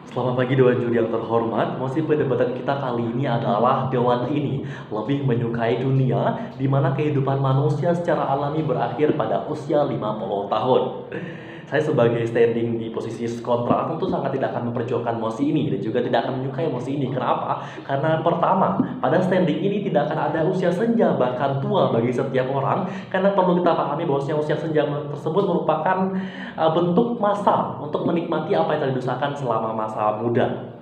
Selamat pagi Dewan Juri yang terhormat. Mosi perdebatan kita kali ini adalah Dewan ini lebih menyukai dunia di mana kehidupan manusia secara alami berakhir pada usia 50 tahun. Saya sebagai standing di posisi kontra tentu sangat tidak akan memperjuangkan mosi ini dan juga tidak akan menyukai mosi ini. Kenapa? Karena pertama, pada standing ini tidak akan ada usia senja bahkan tua bagi setiap orang, karena perlu kita pahami bahwasanya usia senja tersebut merupakan bentuk masa untuk menikmati apa yang telah diusahakan selama masa muda.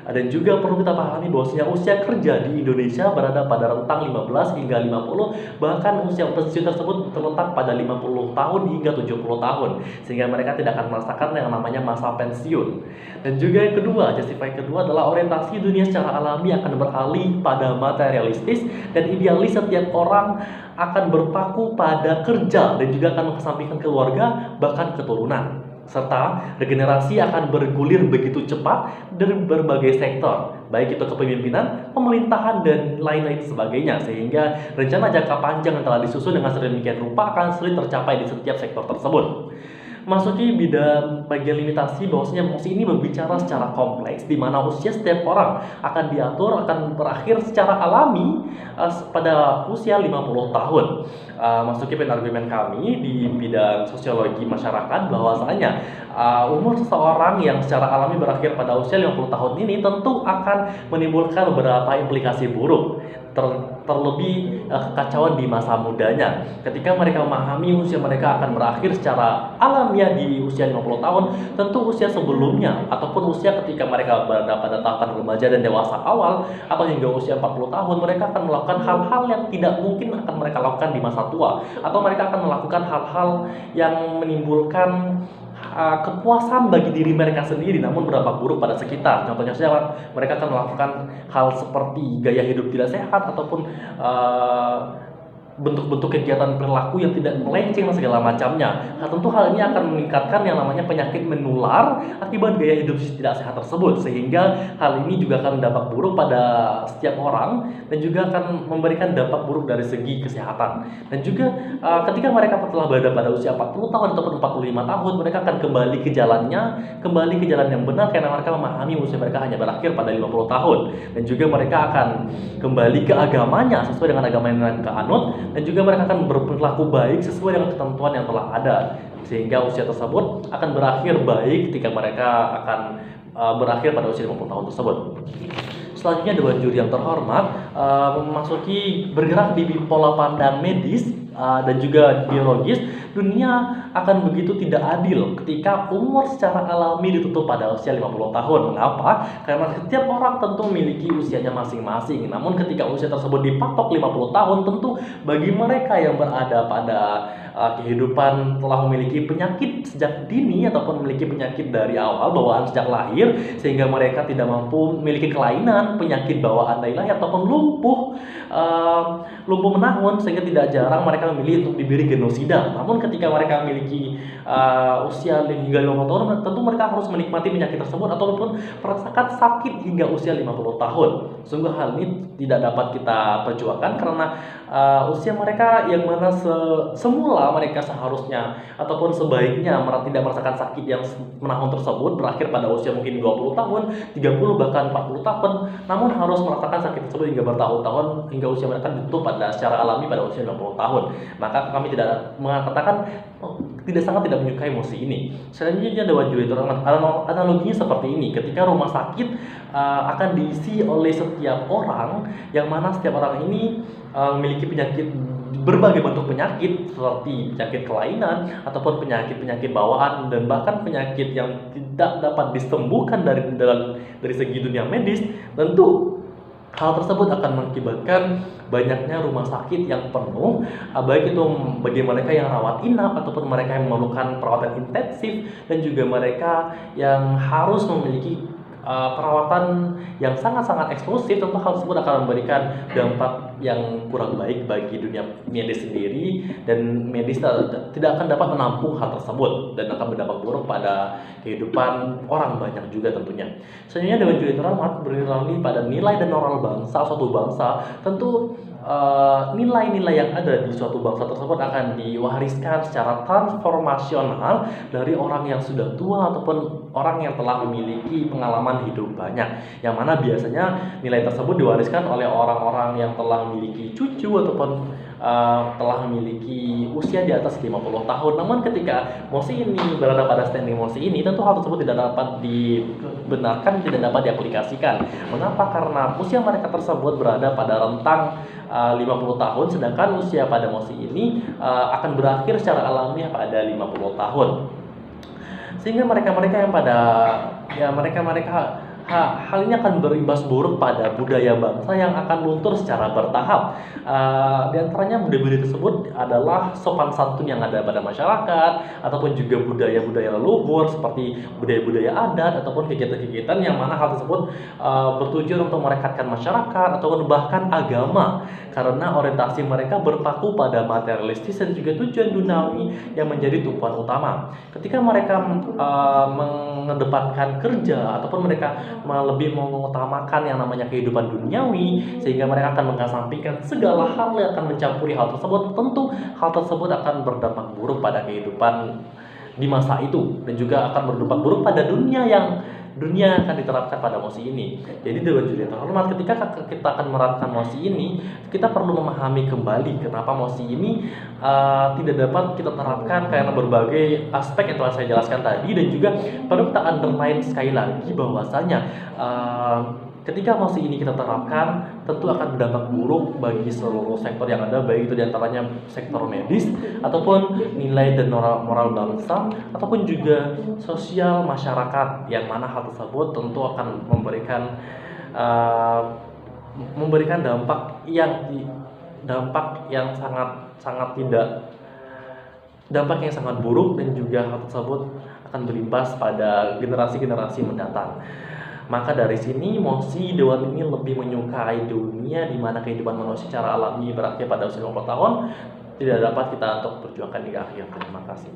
Dan juga perlu kita pahami bahwasanya usia kerja di Indonesia berada pada rentang 15 hingga 50, bahkan usia pensiun tersebut terletak pada 50 tahun hingga 70 tahun, sehingga mereka tidak akan merasakan yang namanya masa pensiun. Dan juga yang kedua, justify kedua adalah orientasi dunia secara alami akan beralih pada materialistis dan idealis. Setiap orang akan berpaku pada kerja dan juga akan mengesampingkan keluarga bahkan keturunan, serta regenerasi akan bergulir begitu cepat dari berbagai sektor, baik itu kepemimpinan, pemerintahan, dan lain-lain sebagainya, sehingga rencana jangka panjang yang telah disusun dengan sedemikian rupa akan sulit tercapai di setiap sektor tersebut. Masuki bidang bagian limitasi, bahwasanya mosi ini berbicara secara kompleks di mana usia setiap orang akan diatur akan berakhir secara alami pada usia 50 tahun. Masuki penargumen kami di bidang sosiologi masyarakat bahwasanya umur seseorang yang secara alami berakhir pada usia 50 tahun ini tentu akan menimbulkan beberapa implikasi buruk, terlebih kekacauan di masa mudanya. Ketika mereka memahami usia mereka akan berakhir secara alamiah di usia 50 tahun, tentu usia sebelumnya ataupun usia ketika mereka berada pada tahapan remaja dan dewasa awal atau hingga usia 40 tahun, mereka akan melakukan hal-hal yang tidak mungkin akan mereka lakukan di masa tua, atau mereka akan melakukan hal-hal yang menimbulkan kepuasan bagi diri mereka sendiri namun berdampak buruk pada sekitar. Contohnya saja mereka akan melakukan hal seperti gaya hidup tidak sehat ataupun bentuk-bentuk kegiatan perilaku yang tidak melenceng dan segala macamnya. Tentu hal ini akan meningkatkan yang namanya penyakit menular akibat gaya hidup tidak sehat tersebut, sehingga hal ini juga akan berdampak buruk pada setiap orang dan juga akan memberikan dampak buruk dari segi kesehatan. Dan juga ketika mereka telah berada pada usia 40 tahun ataupun 45 tahun, mereka akan kembali ke jalan yang benar karena mereka memahami usia mereka hanya berakhir pada 50 tahun. Dan juga mereka akan kembali ke agamanya sesuai dengan agama yang mereka anut, dan juga mereka akan berperilaku baik sesuai dengan ketentuan yang telah ada, sehingga usia tersebut akan berakhir baik ketika mereka akan berakhir pada usia 50 tahun tersebut. Selanjutnya Dewan Juri yang terhormat memasuki bergerak di pola pandang medis dan juga biologis. Dunia akan begitu tidak adil ketika umur secara alami ditutup pada usia 50 tahun. Mengapa? Karena setiap orang tentu memiliki usianya masing-masing. Namun ketika usia tersebut dipatok 50 tahun, tentu bagi mereka yang berada pada kehidupan telah memiliki penyakit sejak dini ataupun memiliki penyakit dari awal bawaan sejak lahir, sehingga mereka tidak mampu memiliki kelainan, penyakit bawaan dari lahir ataupun lumpuh menahun, sehingga tidak jarang mereka memilih untuk diberi genosida. Namun ketika mereka memiliki usia hingga 50 tahun, tentu mereka harus menikmati penyakit tersebut ataupun merasakan sakit hingga usia 50 tahun. Sungguh hal ini tidak dapat kita perjuangkan karena usia mereka yang mana semula mereka seharusnya ataupun sebaiknya tidak merasakan sakit yang menahun tersebut berakhir pada usia mungkin 20 tahun, 30 bahkan 40 tahun, namun harus merasakan sakit tersebut hingga bertahun-tahun hingga usia mereka ditutup pada secara alami pada usia 20 tahun. Maka kami tidak mengatakan sangat tidak menyukai mosi ini. Selanjutnya Dewan Juri terhormat, analoginya seperti ini. Ketika rumah sakit akan diisi oleh setiap orang, yang mana setiap orang ini memiliki berbagai bentuk penyakit seperti penyakit kelainan ataupun penyakit bawaan dan bahkan penyakit yang tidak dapat disembuhkan dari segi dunia medis. Tentu hal tersebut akan mengakibatkan banyaknya rumah sakit yang penuh, baik itu bagi mereka yang rawat inap ataupun mereka yang memerlukan perawatan intensif, dan juga mereka yang harus memiliki perawatan yang sangat-sangat eksklusif. Tentu hal tersebut akan memberikan dampak yang kurang baik bagi dunia medis sendiri, dan medis tidak akan dapat menampung hal tersebut dan akan berdampak buruk pada kehidupan orang banyak juga tentunya. Selanjutnya Dewan Juri terhormat beralih pada nilai dan moral bangsa suatu bangsa. Tentu nilai-nilai yang ada di suatu bangsa tersebut akan diwariskan secara transformasional dari orang yang sudah tua ataupun orang yang telah memiliki pengalaman hidup banyak, yang mana biasanya nilai tersebut diwariskan oleh orang-orang yang telah memiliki cucu ataupun telah memiliki usia di atas 50 tahun. Namun ketika mosi ini berada pada standing mosi ini, tentu hal tersebut tidak dapat dibenarkan, tidak dapat diaplikasikan. Mengapa? Karena usia mereka tersebut berada pada rentang 50 tahun, sedangkan usia pada mosi ini akan berakhir secara alamiah pada 50 tahun. Sehingga mereka-mereka yang pada hal ini akan berimbas buruk pada budaya bangsa yang akan luntur secara bertahap. Di antaranya budaya-budaya tersebut adalah sopan santun yang ada pada masyarakat, ataupun juga budaya-budaya leluhur seperti budaya-budaya adat ataupun kegiatan-kegiatan yang mana hal tersebut bertujuan untuk merekatkan masyarakat ataupun bahkan agama, karena orientasi mereka berpaku pada materialistis dan juga tujuan duniawi yang menjadi tumpuan utama. Ketika mereka mengedepankan kerja ataupun mereka lebih mengutamakan yang namanya kehidupan duniawi, sehingga mereka akan mengesampingkan segala hal yang akan mencampuri hal tersebut, tentu hal tersebut akan berdampak buruk pada kehidupan di masa itu, dan juga akan berdampak buruk pada dunia yang akan diterapkan pada mosi ini. Jadi Dewan Juri yang terhormat, ketika kita akan menerapkan mosi ini, kita perlu memahami kembali kenapa mosi ini tidak dapat kita terapkan karena berbagai aspek yang telah saya jelaskan tadi, dan juga perlu kita underline sekali lagi bahwasanya ketika mosi ini kita terapkan, tentu akan berdampak buruk bagi seluruh sektor yang ada, baik itu diantaranya sektor medis, ataupun nilai dan moral bangsa, ataupun juga sosial masyarakat, yang mana hal tersebut tentu akan memberikan dampak yang sangat buruk, dan juga hal tersebut akan berimbas pada generasi-generasi mendatang. Maka dari sini mosi Dewan ini lebih menyukai dunia di mana kehidupan manusia secara alami berakhir pada usia 50 tahun, tidak dapat kita untuk perjuangkan hingga akhir. Terima kasih.